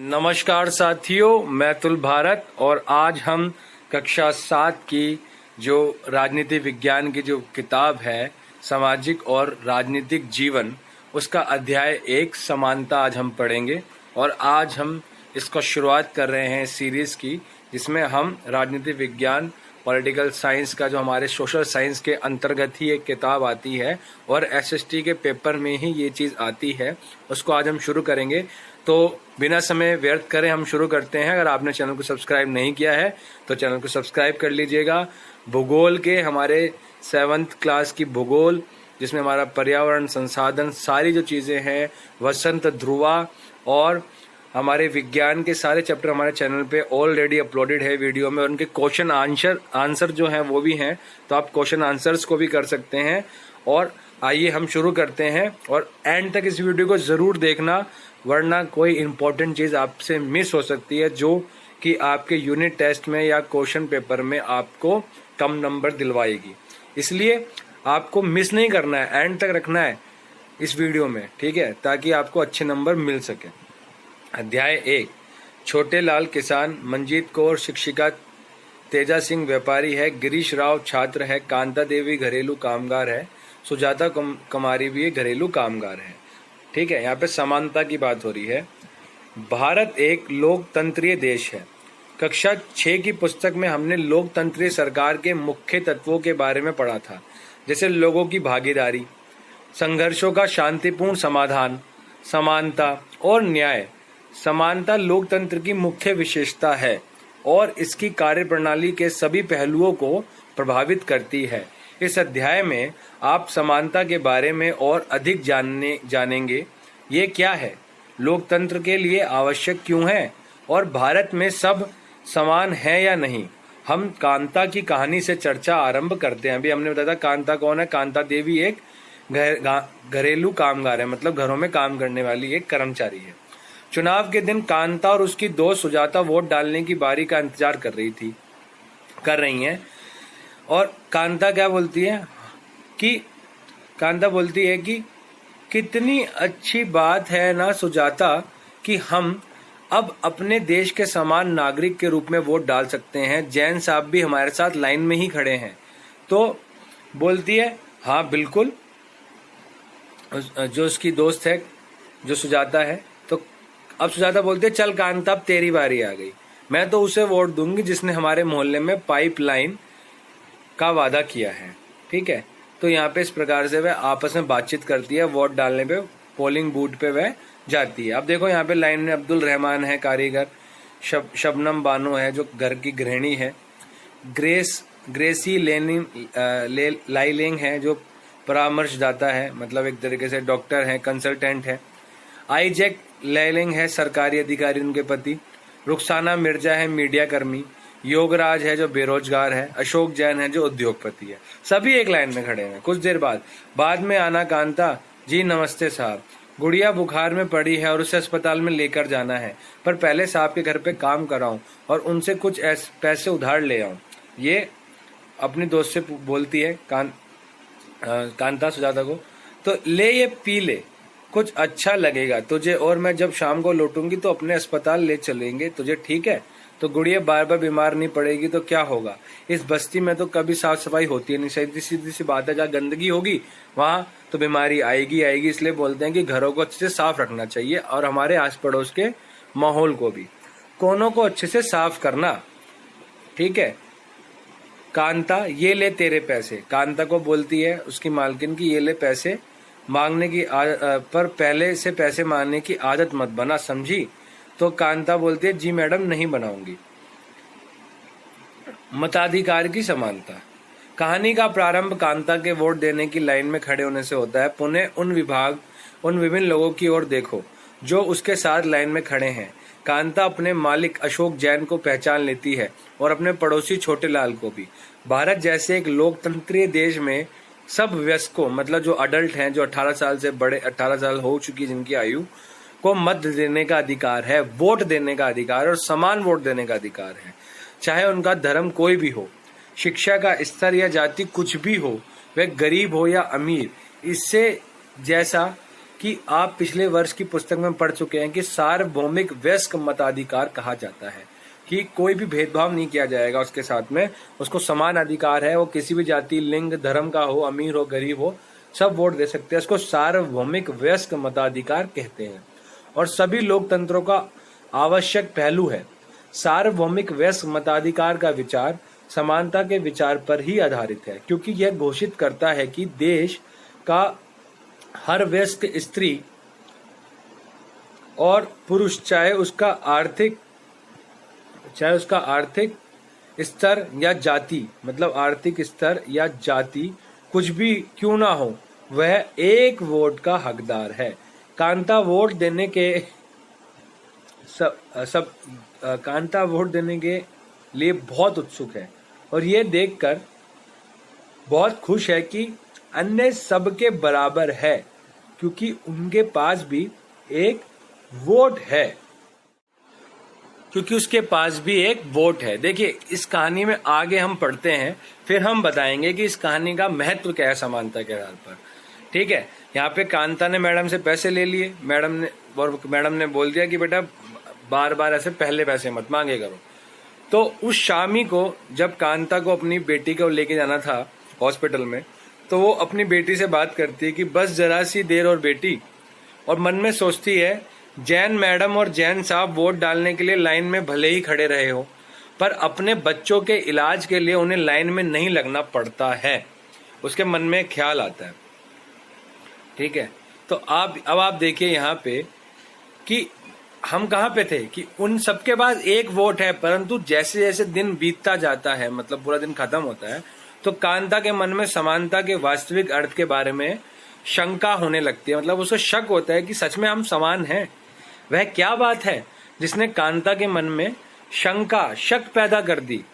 नमस्कार साथियों, मैं तुल भारत और आज हम कक्षा 7 की जो राजनीति विज्ञान की जो किताब है सामाजिक और राजनीतिक जीवन, उसका अध्याय 1 समानता आज हम पढ़ेंगे। और आज हम इसका शुरुआत कर रहे हैं सीरीज की, जिसमें हम राजनीति विज्ञान पॉलिटिकल साइंस का जो हमारे सोशल साइंस के अंतर्गत ही एक किताब आती है और एसएसटी के पेपर में ही ये चीज़ आती है, उसको आज हम शुरू करेंगे। तो बिना समय व्यर्थ करें हम शुरू करते हैं। अगर आपने चैनल को सब्सक्राइब नहीं किया है तो चैनल को सब्सक्राइब कर लीजिएगा। भूगोल के हमारे 7th क्लास की भूगोल, जिसमें हमारा पर्यावरण, संसाधन, सारी जो चीज़ें हैं, वसंत, ध्रुवा और हमारे विज्ञान के सारे चैप्टर हमारे चैनल पे ऑलरेडी अपलोडेड है वीडियो में। और उनके क्वेश्चन आंसर जो हैं वो भी हैं, तो आप क्वेश्चन आंसर्स को भी कर सकते हैं। और आइए हम शुरू करते हैं और एंड तक इस वीडियो को ज़रूर देखना, वरना कोई इम्पोर्टेंट चीज़ आपसे मिस हो सकती है जो कि आपके यूनिट टेस्ट में या क्वेश्चन पेपर में आपको कम नंबर दिलवाएगी। इसलिए आपको मिस नहीं करना है, एंड तक रखना है इस वीडियो में, ठीक है, ताकि आपको अच्छे नंबर मिल सके। अध्याय 1। छोटे लाल किसान, मंजीत कौर शिक्षिका, तेजा सिंह व्यापारी है, गिरीश राव छात्र है, कांता देवी घरेलू कामगार है, सुजाता कुमारी भी घरेलू कामगार है। ठीक है, यहाँ पे समानता की बात हो रही है। भारत एक लोकतंत्रीय देश है। कक्षा 6 की पुस्तक में हमने लोकतंत्रीय सरकार के मुख्य तत्वों के बारे में पढ़ा था, जैसे लोगों की भागीदारी, संघर्षों का शांतिपूर्ण समाधान, समानता और न्याय। समानता लोकतंत्र की मुख्य विशेषता है और इसकी कार्यप्रणाली के सभी पहलुओं को प्रभावित करती है। इस अध्याय में आप समानता के बारे में और अधिक जानेंगे। ये क्या है, लोकतंत्र के लिए आवश्यक क्यों है और भारत में सब समान है या नहीं। हम कांता की कहानी से चर्चा आरंभ करते हैं। अभी हमने बताया था कांता कौन है। कांता देवी एक घरेलू कामगार है, मतलब घरों में काम करने वाली एक कर्मचारी है। चुनाव के दिन कांता और उसकी दोस्त सुजाता वोट डालने की बारी का इंतजार कर रही हैं। और कांता क्या बोलती है कि कितनी अच्छी बात है ना सुजाता कि हम अब अपने देश के समान नागरिक के रूप में वोट डाल सकते हैं। जैन साहब भी हमारे साथ लाइन में ही खड़े हैं। तो बोलती है हाँ बिल्कुल, जो उसकी दोस्त है जो सुजाता है। तो अब सुजाता बोलती है चल कांता, अब तेरी बारी आ गई। मैं तो उसे वोट दूंगी जिसने हमारे मोहल्ले में पाइपलाइन का वादा किया है। ठीक है, तो यहाँ पे इस प्रकार से वह आपस में बातचीत करती है। वोट डालने पे पोलिंग बूथ पे वह जाती है। अब देखो यहाँ पे लाइन में अब्दुल रहमान है कारीगर, शबनम बानो है जो घर की गृहिणी है, ग्रेसी लाइलिंग है जो परामर्शदाता है, मतलब एक तरीके से डॉक्टर है, कंसल्टेंट है, आईजैक लैलिंग है सरकारी अधिकारी, उनके पति, रुखसाना मिर्जा है मीडिया कर्मी, योगराज है जो बेरोजगार है, अशोक जैन है जो उद्योगपति है। सभी एक लाइन में खड़े हैं। कुछ देर बाद में आना कांता जी, नमस्ते साहब, गुड़िया बुखार में पड़ी है और उसे अस्पताल में लेकर जाना है, पर पहले साहब के घर पे काम कराऊं और उनसे कुछ पैसे उधार ले आऊं। ये अपनी दोस्त से बोलती है कांता सुजाता को। तो ले ये पी ले, कुछ अच्छा लगेगा तुझे, और मैं जब शाम को लौटूंगी तो अपने अस्पताल ले चलेंगे तुझे, ठीक है। तो गुड़िया बार बार बीमार नहीं पड़ेगी तो क्या होगा। इस बस्ती में तो कभी साफ सफाई होती है नहीं, सीधी सी बात है, जहाँ गंदगी होगी वहां तो बीमारी आएगी। इसलिए बोलते हैं कि घरों को अच्छे से साफ रखना चाहिए और हमारे आस पड़ोस के माहौल को भी, कोनों को अच्छे से साफ करना, ठीक है। कांता ये ले तेरे पैसे, कांता को बोलती है उसकी मालकिन की ये ले पैसे, मांगने की पर पहले से पैसे मांगने की आदत मत बना, समझी। तो कांता बोलती है जी मैडम, नहीं बनाऊंगी। मताधिकार की समानता। कहानी का प्रारंभ कांता के वोट देने की लाइन में खड़े होने से होता है। पुनः उन विभिन्न लोगों की ओर देखो जो उसके साथ लाइन में खड़े हैं। कांता अपने मालिक अशोक जैन को पहचान लेती है और अपने पड़ोसी छोटे लाल को भी। भारत जैसे एक लोकतंत्रीय देश में सब वयस्कों, मतलब जो अडल्ट हैं, जो 18 साल से बड़े, 18 साल हो चुकी जिनकी आयु, को मत देने का अधिकार है, वोट देने का अधिकार और समान वोट देने का अधिकार है, चाहे उनका धर्म कोई भी हो, शिक्षा का स्तर या जाति कुछ भी हो, वह गरीब हो या अमीर। इससे जैसा कि आप पिछले वर्ष की पुस्तक में पढ़ चुके हैं कि सार्वभौमिक वयस्क मताधिकार कहा जाता है कि कोई भी भेदभाव नहीं किया जाएगा उसके साथ में, उसको समान अधिकार है, वो किसी भी जाति, लिंग, धर्म का हो, अमीर हो, गरीब हो, सब वोट दे सकते हैं। इसको सार्वभौमिक वयस्क मताधिकार कहते हैं और सभी लोकतंत्रों का आवश्यक पहलू है। सार्वभौमिक वयस्क मताधिकार का विचार समानता के विचार पर ही आधारित है, क्योंकि यह घोषित करता है कि देश का हर वयस्क स्त्री और पुरुष चाहे उसका आर्थिक स्तर या जाति, मतलब आर्थिक स्तर या जाति कुछ भी क्यों ना हो, वह एक वोट का हकदार है। कांता वोट देने के लिए बहुत उत्सुक है और ये देखकर बहुत खुश है कि अन्य सबके बराबर है, क्योंकि उनके पास भी एक वोट है, देखिए इस कहानी में आगे हम पढ़ते हैं, फिर हम बताएंगे कि इस कहानी का महत्व क्या है समानता के आधार पर। ठीक है, यहाँ पे कांता ने मैडम से पैसे ले लिए, मैडम ने बोल दिया कि बेटा बार बार ऐसे पहले पैसे मत मांगे करो। तो उस शामी को जब कांता को अपनी बेटी को लेके जाना था हॉस्पिटल में, तो वो अपनी बेटी से बात करती है कि बस जरा सी देर और बेटी, और मन में सोचती है जैन मैडम और जैन साहब वोट डालने के लिए लाइन में भले ही खड़े रहे हो, पर अपने बच्चों के इलाज के लिए उन्हें लाइन में नहीं लगना पड़ता है। उसके मन में ख्याल आता है। ठीक है, तो अब आप देखिए यहाँ पे कि हम कहाँ पे थे कि उन सबके पास एक वोट है, परंतु जैसे जैसे दिन बीतता जाता है, मतलब पूरा दिन खत्म होता है, तो कांता के मन में समानता के वास्तविक अर्थ के बारे में शंका होने लगती है। मतलब उसे शक होता है कि सच में हम समान हैं। वह क्या बात है जिसने कांता के मन में शक पैदा कर दी।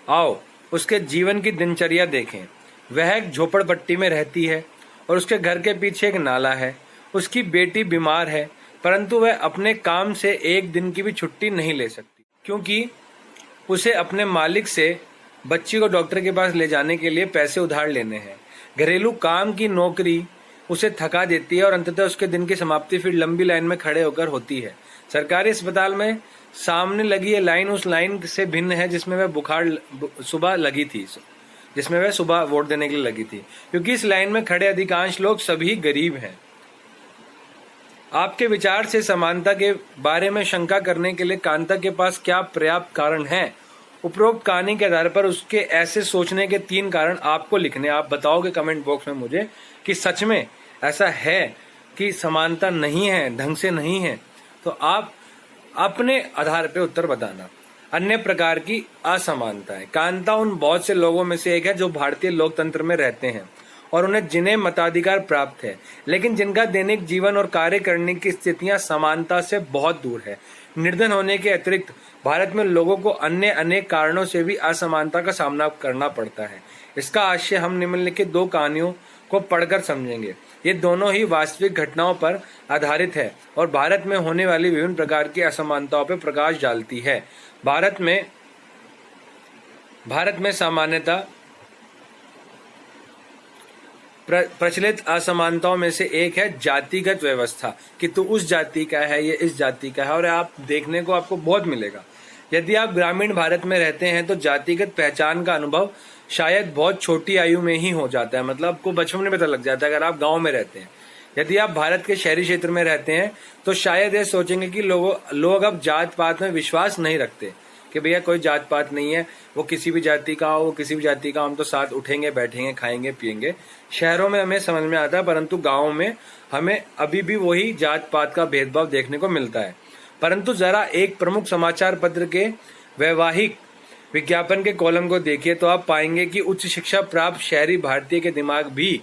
आओ उसके जीवन की दिनचर्या देखें। वह एक झोपड़पट्टी में रहती है और उसके घर के पीछे एक नाला है। उसकी बेटी बीमार है, परंतु वह अपने काम से एक दिन की भी छुट्टी नहीं ले सकती, क्योंकि उसे अपने मालिक से बच्ची को डॉक्टर के पास ले जाने के लिए पैसे उधार लेने हैं। घरेलू काम की नौकरी उसे थका देती है और अंततः उसके दिन की समाप्ति फिर लंबी लाइन में खड़े होकर होती है। सरकारी अस्पताल में सामने लगी ये लाइन उस लाइन से भिन्न है जिसमें वह सुबह वोट देने के लिए लगी थी, क्योंकि इस लाइन में खड़े अधिकांश लोग सभी गरीब हैं। आपके विचार से समानता के बारे में शंका करने के लिए कांता के पास क्या पर्याप्त कारण है? उपरोक्त कहानी के आधार पर उसके ऐसे सोचने के 3 कारण आपको लिखने। आप बताओगे कमेंट बॉक्स में मुझे कि सच में ऐसा है कि समानता नहीं है, ढंग से नहीं है, तो आप अपने आधार पे उत्तर बताना। अन्य प्रकार की असमानता है। कांता उन बहुत से लोगों में से एक है जो भारतीय लोकतंत्र में रहते हैं और जिन्हें मताधिकार प्राप्त है, लेकिन जिनका दैनिक जीवन और कार्य करने की स्थितियां समानता से बहुत दूर है। निर्धन होने के अतिरिक्त भारत में लोगों को अन्य अनेक कारणों से भी असमानता का सामना करना पड़ता है। इसका आशय हम निम्नलिखित 2 कहानियों को पढ़कर समझेंगे। ये दोनों ही वास्तविक घटनाओं पर आधारित है और भारत में होने वाली विभिन्न प्रकार की असमानताओं पर प्रकाश डालती है। भारत में सामान्यतः प्रचलित असमानताओं में से एक है जातिगत व्यवस्था, कि तू उस जाति का है, ये इस जाति का है, और आप देखने को आपको बहुत मिलेगा। यदि आप ग्रामीण भारत में रहते हैं तो जातिगत पहचान का अनुभव शायद बहुत छोटी आयु में ही हो जाता है, मतलब आपको बचपन में पता लग जाता है अगर आप गांव में रहते हैं। यदि आप भारत के शहरी क्षेत्र में रहते हैं तो शायद ये सोचेंगे कि लोग अब जात पात में विश्वास नहीं रखते, कि भैया कोई जात पात नहीं है, वो किसी भी जाति का हो, वो किसी भी जाति का, हम तो साथ उठेंगे, बैठेंगे, खाएंगे, पिएंगे। शहरों में हमें समझ में आता है, परंतु गाँव में हमें अभी भी वही जात पात का भेदभाव देखने को मिलता है। परंतु जरा एक प्रमुख समाचार पत्र के वैवाहिक विज्ञापन के कॉलम को देखिए तो आप पाएंगे कि उच्च शिक्षा प्राप्त शहरी भारतीय के दिमाग भी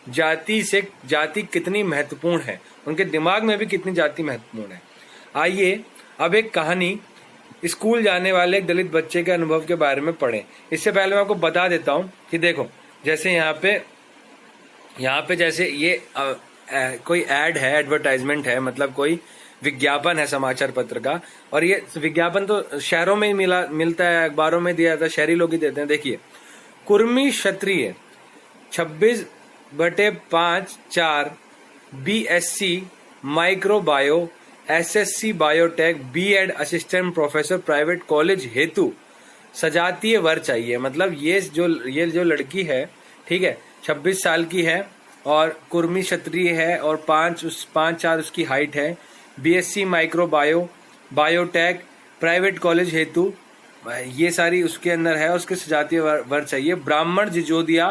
जाति कितनी महत्वपूर्ण है, उनके दिमाग में भी कितनी जाति महत्वपूर्ण है। आइए अब एक कहानी स्कूल जाने वाले एक दलित बच्चे के अनुभव के बारे में पढ़ें। इससे पहले मैं आपको बता देता हूँ कि देखो, जैसे यहाँ पे जैसे ये कोई एड है, एडवर्टाइजमेंट है, मतलब कोई विज्ञापन है समाचार पत्र का, और ये विज्ञापन तो शहरों में ही मिलता है, अखबारों में दिया जाता है, शहरी लोग ही देते हैं। देखिए, कुर्मी क्षत्रिय 26/5/4 BSc microbio, SSc biotech, B.Ed assistant professor private college हेतु सजातीय वर चाहिए। मतलब ये जो लड़की है, ठीक है, 26 साल की है और कुर्मी क्षत्रिय है और 5'4" उसकी हाइट है। BSc microbio, biotech, private college हेतु, ये सारी उसके अंदर है। उसके सजातीय वर चाहिए। ब्राह्मण, जिजोदिया,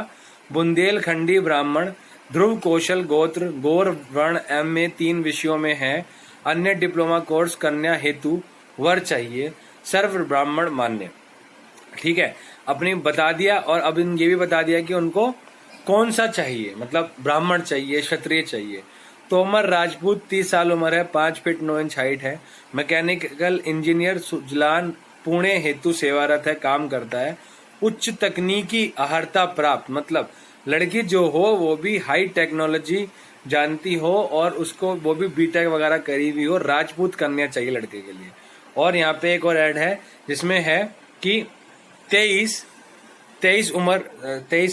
बुंदेलखंडी ब्राह्मण, ध्रुव कौशल गोत्र, गौर वर्ण, MA 3 विषयों में है। अन्य डिप्लोमा कोर्स कन्या हेतु वर चाहिए। सर्व ब्राह्मण मान्य। ठीक है, अपनी बता दिया। और अब ये भी बता दिया कि उनको कौन सा चाहिए, मतलब ब्राह्मण चाहिए, क्षत्रिय चाहिए। तोमर राजपूत, 30 साल उम्र है, 5 फीट 9 इंच हाइट है। मैकेनिकल इंजीनियर, सुजलान, पुणे हेतु सेवारत है, काम करता है। उच्च तकनीकी अर्हता प्राप्त, मतलब लड़की जो हो वो भी हाई टेक्नोलॉजी जानती हो और उसको वो भी B.Tech वगैरह करी हुई हो। राजपूत कन्या चाहिए लड़के के लिए। और यहाँ पे एक और ऐड है जिसमें है कि 23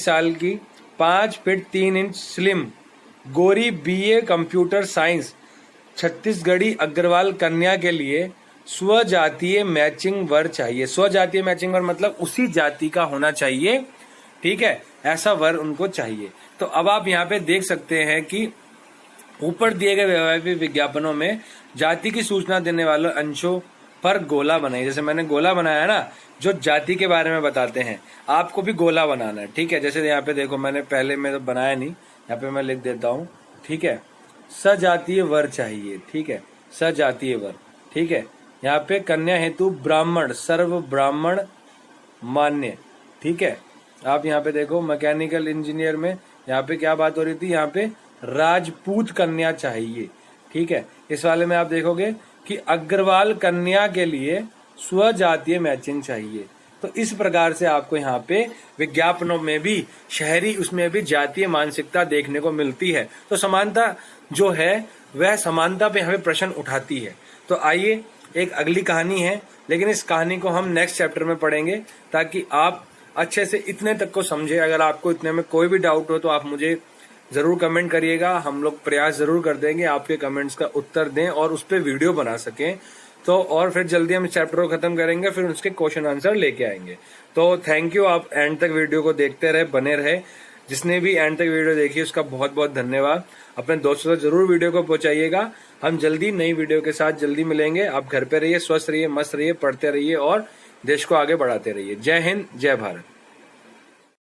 साल की, 5 फीट 3 इंच, स्लिम, गोरी, BA computer science, Chhattisgarhi Agarwal कन्या के लिए स्वजातीय मैचिंग वर चाहिए। स्वजातीय मैचिंग वर मतलब उसी जाति का होना चाहिए। ठीक है, ऐसा वर उनको चाहिए। तो अब आप यहाँ पे देख सकते हैं कि ऊपर दिए गए वैवाहिक विज्ञापनों में जाति की सूचना देने वाले अंशों पर गोला बनाइए। जैसे मैंने गोला बनाया ना, जो जाति के बारे में बताते हैं, आपको भी गोला बनाना है। ठीक है, जैसे यहाँ पे देखो, मैंने पहले में तो बनाया नहीं, यहाँ पे मैं लिख देता हूँ। ठीक है, सजातीय वर चाहिए। ठीक है, सजातीय वर। ठीक है, यहाँ पे कन्या हेतु ब्राह्मण, सर्व ब्राह्मण मान्य। ठीक है, आप यहाँ पे देखो, मैकेनिकल इंजीनियर में यहाँ पे क्या बात हो रही थी, यहाँ पे राजपूत कन्या चाहिए। ठीक है, इस वाले में आप देखोगे कि अग्रवाल कन्या के लिए स्वजातीय मैचिंग चाहिए। तो इस प्रकार से आपको यहाँ पे विज्ञापनों में भी शहरी, उसमें भी जातीय मानसिकता देखने को मिलती है। तो समानता जो है वह समानता पे हमें प्रश्न उठाती है। तो आइए, एक अगली कहानी है, लेकिन इस कहानी को हम नेक्स्ट चैप्टर में पढ़ेंगे ताकि आप अच्छे से इतने तक को समझे। अगर आपको इतने में कोई भी डाउट हो तो आप मुझे जरूर कमेंट करिएगा। हम लोग प्रयास जरूर कर देंगे आपके कमेंट्स का उत्तर दें और उस पर वीडियो बना सकें। तो और फिर जल्दी हम इस चैप्टर को खत्म करेंगे, फिर उसके क्वेश्चन आंसर लेके आएंगे। तो थैंक यू, आप एंड तक वीडियो को देखते रहे, बने रहे। जिसने भी एंड तक वीडियो देखी उसका बहुत बहुत धन्यवाद। अपने दोस्तों तक जरूर वीडियो को पहुंचाइएगा। हम जल्दी नई वीडियो के साथ जल्दी मिलेंगे। आप घर पे रहिए, स्वस्थ रहिए, मस्त रहिए, पढ़ते रहिए और देश को आगे बढ़ाते रहिए। जय हिंद, जय भारत।